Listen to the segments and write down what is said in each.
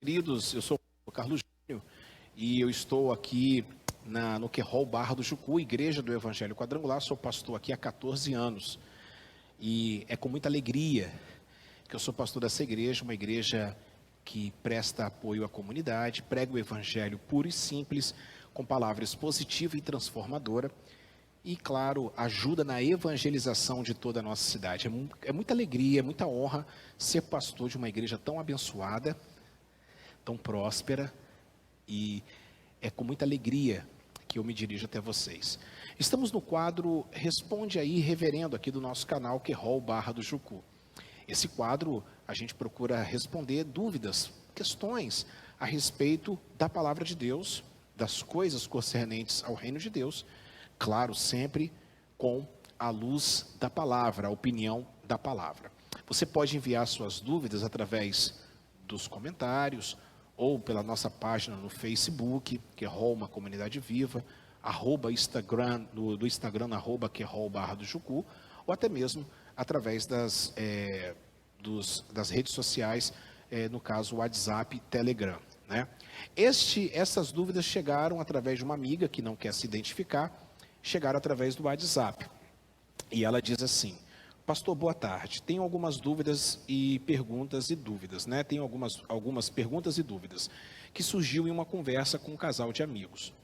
Queridos, eu sou o Carlos Júnior e eu estou aqui no QROL Barra do Jucu, Igreja do Evangelho Quadrangular. Sou pastor aqui há 14 anos e é com muita alegria que eu sou pastor dessa igreja, uma igreja que presta apoio à comunidade, prega o Evangelho puro e simples, com palavras positivas e transformadoras e, claro, ajuda na evangelização de toda a nossa cidade. É muita alegria, é muita honra ser pastor de uma igreja tão abençoada, tão próspera, e é com muita alegria que eu me dirijo até vocês. Estamos no quadro Responde Aí, Reverendo, aqui do nosso canal QROL Barra do Jucu. Esse quadro a gente procura responder dúvidas, questões a respeito da palavra de Deus, das coisas concernentes ao reino de Deus, claro, sempre com a luz da palavra, a opinião da palavra. Você pode enviar suas dúvidas através dos comentários, ou pela nossa página no Facebook, QROL, uma comunidade viva, Instagram, do Instagram, QROL Barra do Jucu, ou até mesmo através das redes sociais, no caso WhatsApp e Telegram, né? Essas dúvidas chegaram através de uma amiga que não quer se identificar, chegaram através do WhatsApp, e ela diz assim: pastor, boa tarde. Tenho algumas dúvidas e perguntas e dúvidas, né? Tenho algumas perguntas e dúvidas que surgiu em uma conversa com um casal de amigos.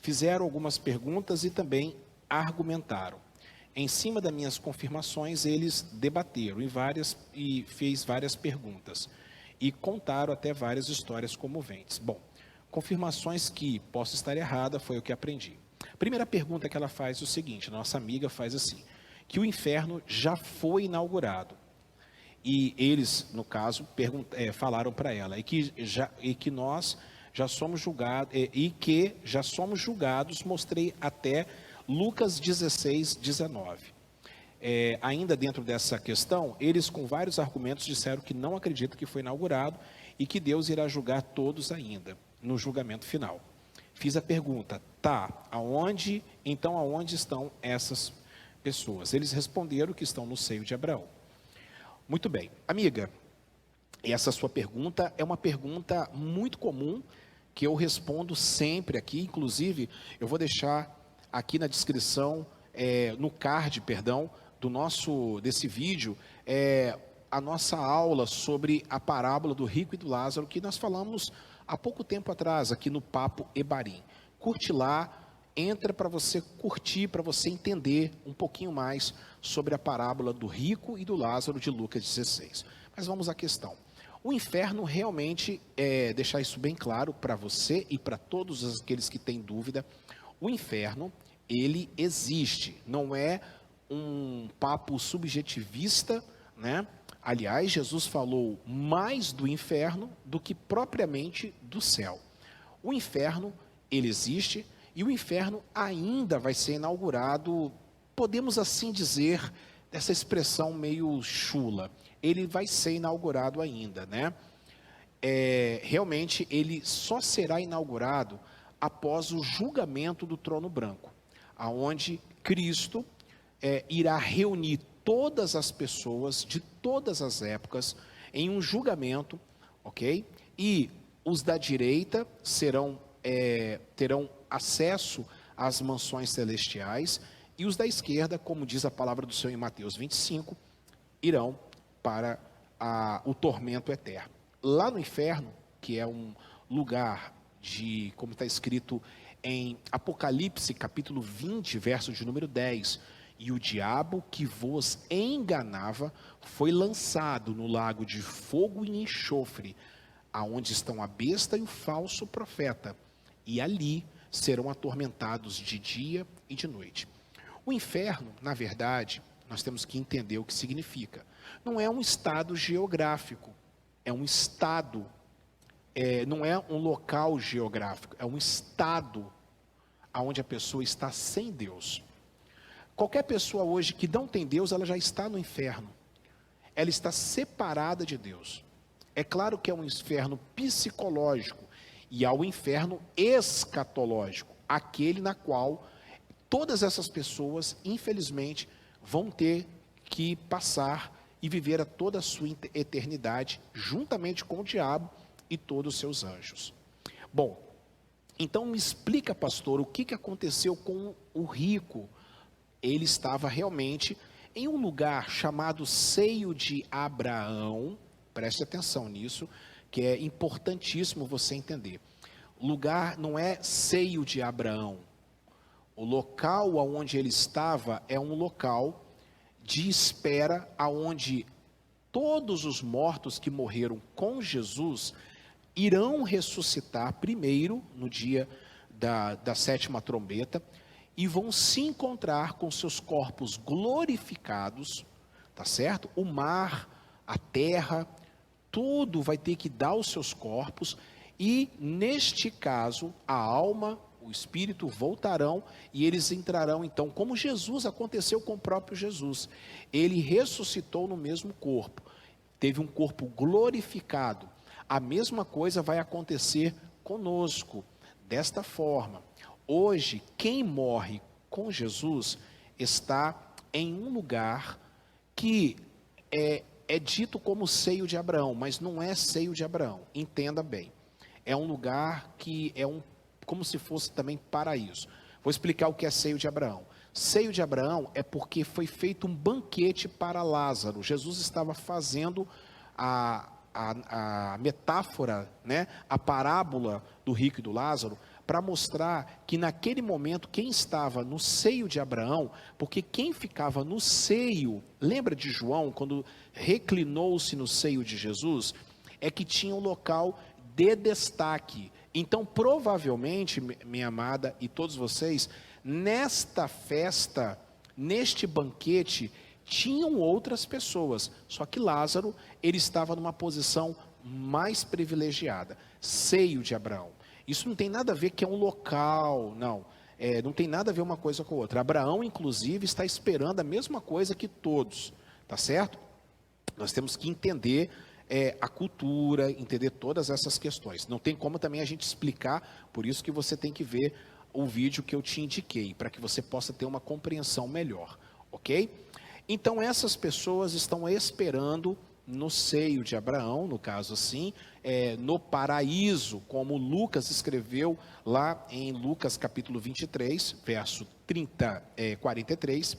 Fizeram algumas perguntas e também argumentaram. Em cima das minhas confirmações, eles debateram e fez várias perguntas e contaram até várias histórias comoventes. Bom, confirmações que posso estar errada, foi o que aprendi. Primeira pergunta que ela faz é o seguinte, nossa amiga faz assim: que o inferno já foi inaugurado. E eles, no caso, falaram para ela, e que nós já somos julgados, mostrei até Lucas 16, 19. Ainda dentro dessa questão, eles com vários argumentos disseram que não acreditam que foi inaugurado e que Deus irá julgar todos ainda, no julgamento final. Fiz a pergunta, aonde estão essas pessoas? Eles responderam que estão no seio de Abraão. Muito bem, amiga, essa sua pergunta é uma pergunta muito comum, que eu respondo sempre aqui. Inclusive, eu vou deixar aqui na descrição, no card, desse vídeo, a nossa aula sobre a parábola do rico e do Lázaro, que nós falamos há pouco tempo atrás, aqui no Papo Ebarim. Curte lá, entra para você curtir, para você entender um pouquinho mais sobre a parábola do rico e do Lázaro de Lucas 16. Mas vamos à questão. O inferno realmente, deixar isso bem claro para você e para todos aqueles que têm dúvida, o inferno, ele existe, não é um papo subjetivista, né? Aliás, Jesus falou mais do inferno do que propriamente do céu. O inferno, ele existe, e o inferno ainda vai ser inaugurado, podemos assim dizer, dessa expressão meio chula. Ele vai ser inaugurado ainda, né? Realmente, ele só será inaugurado após o julgamento do trono branco, aonde Cristo irá reunir todas as pessoas de todas as épocas em um julgamento, ok? E os da direita terão acesso às mansões celestiais, e os da esquerda, como diz a palavra do Senhor em Mateus 25, irão para o tormento eterno. Lá no inferno, que é um lugar como está escrito em Apocalipse, capítulo 20, verso de número 10, e o diabo que vos enganava foi lançado no lago de fogo e enxofre, aonde estão a besta e o falso profeta, e ali serão atormentados de dia e de noite. O inferno, na verdade, nós temos que entender o que significa. Não é um estado geográfico, é um estado, não é um local geográfico, é um estado onde a pessoa está sem Deus. Qualquer pessoa hoje que não tem Deus, ela já está no inferno. Ela está separada de Deus. É claro que é um inferno psicológico, e há o inferno escatológico, aquele na qual todas essas pessoas, infelizmente, vão ter que passar e viver a toda a sua eternidade, juntamente com o diabo e todos os seus anjos. Bom, então me explica, pastor, o que aconteceu com o rico? Ele estava realmente em um lugar chamado Seio de Abraão. Preste atenção nisso, que é importantíssimo você entender. O lugar não é Seio de Abraão. O local onde ele estava é um local de espera, aonde todos os mortos que morreram com Jesus irão ressuscitar primeiro no dia da sétima trombeta e vão se encontrar com seus corpos glorificados, tá certo? O mar, a terra, tudo vai ter que dar os seus corpos e, neste caso, a alma, o espírito voltarão e eles entrarão, então, como Jesus, aconteceu com o próprio Jesus. Ele ressuscitou no mesmo corpo, teve um corpo glorificado. A mesma coisa vai acontecer conosco, desta forma. Hoje, quem morre com Jesus está em um lugar que é dito como Seio de Abraão, mas não é Seio de Abraão, entenda bem. É um lugar que é como se fosse também paraíso. Vou explicar o que é Seio de Abraão. Seio de Abraão é porque foi feito um banquete para Lázaro. Jesus estava fazendo a metáfora, né, a parábola do rico e do Lázaro, para mostrar que naquele momento quem estava no seio de Abraão, porque quem ficava no seio, lembra de João, quando reclinou-se no seio de Jesus, é que tinha um local de destaque. Então, provavelmente, minha amada e todos vocês, nesta festa, neste banquete, tinham outras pessoas, só que Lázaro, ele estava numa posição mais privilegiada, seio de Abraão. Isso não tem nada a ver que é um local, não, não tem nada a ver uma coisa com a outra. Abraão, inclusive, está esperando a mesma coisa que todos, tá certo? Nós temos que entender a cultura, entender todas essas questões. Não tem como também a gente explicar, por isso que você tem que ver o vídeo que eu te indiquei, para que você possa ter uma compreensão melhor, ok? Então essas pessoas estão esperando no seio de Abraão, no caso assim, no paraíso, como Lucas escreveu lá em Lucas capítulo 23, verso 43,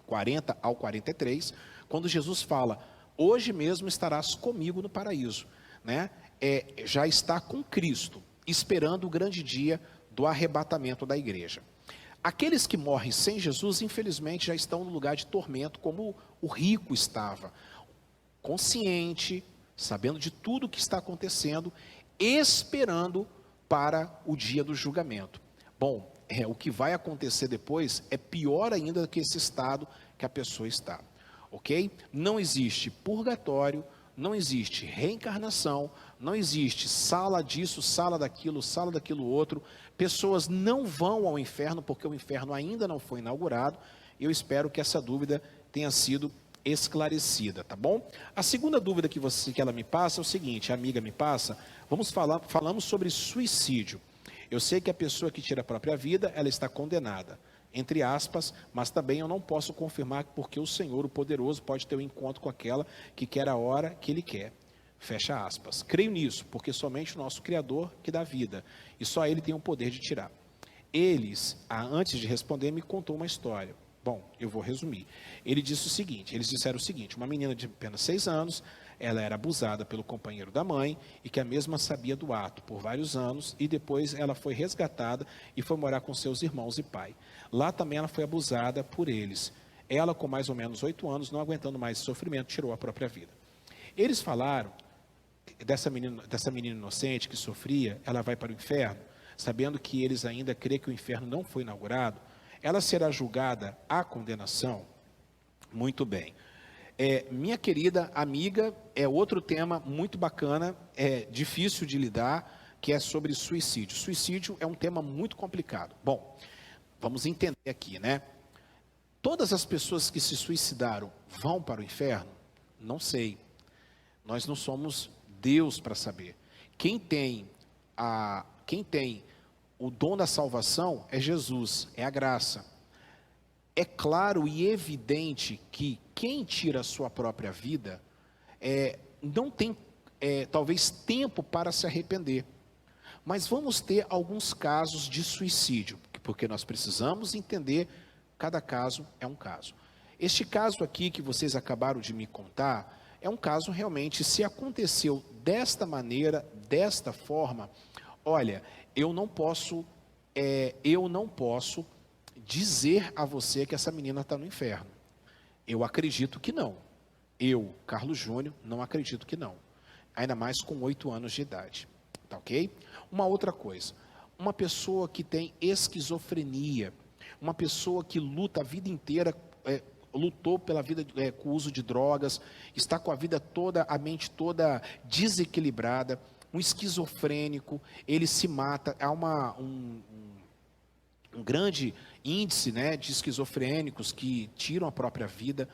40 ao 43, quando Jesus fala: hoje mesmo estarás comigo no paraíso, né? Já está com Cristo, esperando o grande dia do arrebatamento da igreja. Aqueles que morrem sem Jesus, infelizmente, já estão no lugar de tormento, como o rico estava, consciente, sabendo de tudo o que está acontecendo, esperando para o dia do julgamento. Bom, o que vai acontecer depois é pior ainda do que esse estado que a pessoa está, ok? Não existe purgatório, não existe reencarnação, não existe sala disso, sala daquilo outro. Pessoas não vão ao inferno porque o inferno ainda não foi inaugurado. Eu espero que essa dúvida tenha sido esclarecida, tá bom? A segunda dúvida que ela me passa é o seguinte, a amiga me passa, falamos sobre suicídio. Eu sei que a pessoa que tira a própria vida, ela está condenada, entre aspas, mas também eu não posso confirmar porque o Senhor, o poderoso, pode ter um encontro com aquela que quer a hora que Ele quer. Fecha aspas. Creio nisso, porque somente o nosso Criador que dá vida, e só Ele tem o poder de tirar. Eles, antes de responder, me contou uma história. Bom, eu vou resumir. Eles disseram o seguinte, uma menina de apenas 6 anos, ela era abusada pelo companheiro da mãe, e que a mesma sabia do ato por vários anos, e depois ela foi resgatada e foi morar com seus irmãos e pai. Lá também ela foi abusada por eles. Ela, com mais ou menos 8 anos, não aguentando mais esse sofrimento, tirou a própria vida. Eles falaram dessa menina inocente que sofria, ela vai para o inferno, sabendo que eles ainda creem que o inferno não foi inaugurado, ela será julgada à condenação? Muito bem. Minha querida amiga, é outro tema muito bacana, difícil de lidar, que é sobre suicídio. Suicídio é um tema muito complicado. Bom, vamos entender aqui, né? Todas as pessoas que se suicidaram vão para o inferno? Não sei. Nós não somos Deus para saber. Quem tem o dom da salvação é Jesus, é a graça. É claro e evidente que quem tira a sua própria vida não tem talvez tempo para se arrepender. Mas vamos ter alguns casos de suicídio, porque nós precisamos entender, cada caso é um caso. Este caso aqui que vocês acabaram de me contar, é um caso realmente, se aconteceu desta maneira, desta forma, olha, eu não posso dizer a você que essa menina está no inferno. Eu acredito que não. Eu, Carlos Júnior, não acredito que não. Ainda mais com 8 anos de idade. Tá ok? Uma outra coisa. Uma pessoa que tem esquizofrenia, uma pessoa que luta a vida inteira, lutou pela vida com o uso de drogas, está com a vida toda, a mente toda desequilibrada, um esquizofrênico, ele se mata, há um grande índice, né, de esquizofrênicos que tiram a própria vida.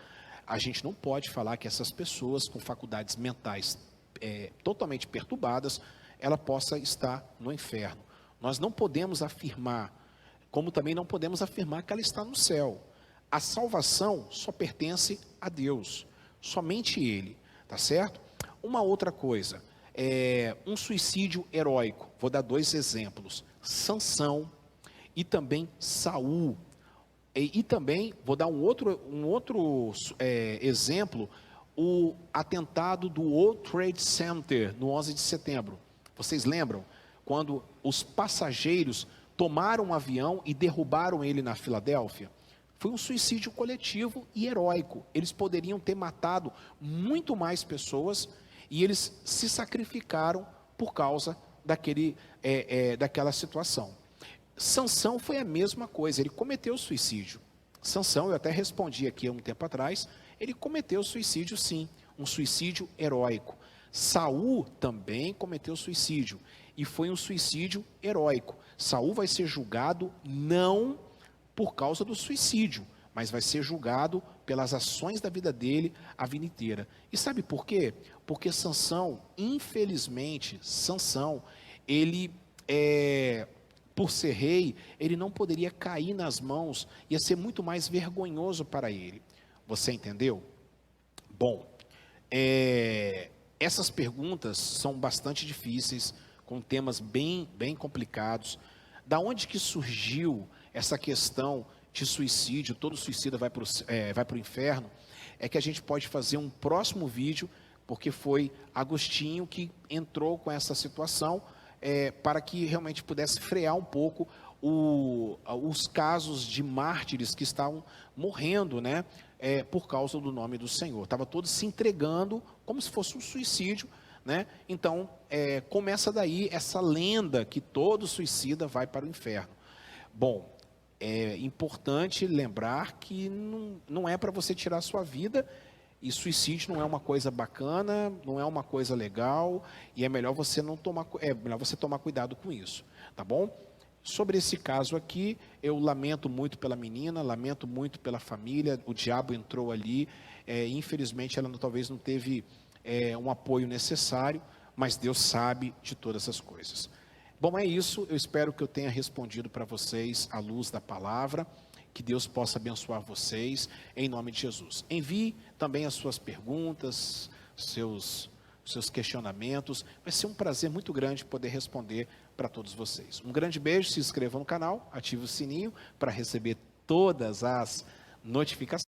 A gente não pode falar que essas pessoas com faculdades mentais totalmente perturbadas, ela possa estar no inferno. Nós não podemos afirmar, como também não podemos afirmar que ela está no céu. A salvação só pertence a Deus, somente Ele, tá certo? Uma outra coisa, um suicídio heróico. Vou dar 2 exemplos: Sansão e também Saul. E também vou dar um outro exemplo, o atentado do World Trade Center no 11 de setembro. Vocês lembram? Quando os passageiros tomaram um avião e derrubaram ele na Filadélfia? Foi um suicídio coletivo e heróico. Eles poderiam ter matado muito mais pessoas e eles se sacrificaram por causa daquela situação. Sansão foi a mesma coisa, ele cometeu suicídio. Sansão, eu até respondi aqui há um tempo atrás, ele cometeu suicídio sim, um suicídio heróico. Saul também cometeu suicídio, e foi um suicídio heróico. Saul vai ser julgado não por causa do suicídio, mas vai ser julgado pelas ações da vida dele a vida inteira. E sabe por quê? Porque Sansão, infelizmente, ele por ser rei, ele não poderia cair nas mãos, ia ser muito mais vergonhoso para ele. Você entendeu? Bom, essas perguntas são bastante difíceis, com temas bem complicados. Da onde que surgiu essa questão de suicídio? Todo suicida vai para o inferno. É que a gente pode fazer um próximo vídeo, porque foi Agostinho que entrou com essa situação, para que realmente pudesse frear um pouco os casos de mártires que estavam morrendo, né, por causa do nome do Senhor. Estava todos se entregando como se fosse um suicídio, né? Então, começa daí essa lenda que todo suicida vai para o inferno. Bom, é importante lembrar que não é para você tirar a sua vida, e suicídio não é uma coisa bacana, não é uma coisa legal, e é melhor você tomar cuidado com isso, tá bom? Sobre esse caso aqui, eu lamento muito pela menina, lamento muito pela família, o diabo entrou ali, infelizmente ela talvez não teve um apoio necessário, mas Deus sabe de todas as coisas. Bom, é isso, eu espero que eu tenha respondido para vocês à luz da palavra. Que Deus possa abençoar vocês, em nome de Jesus. Envie também as suas perguntas, seus questionamentos. Vai ser um prazer muito grande poder responder para todos vocês. Um grande beijo, se inscreva no canal, ative o sininho para receber todas as notificações.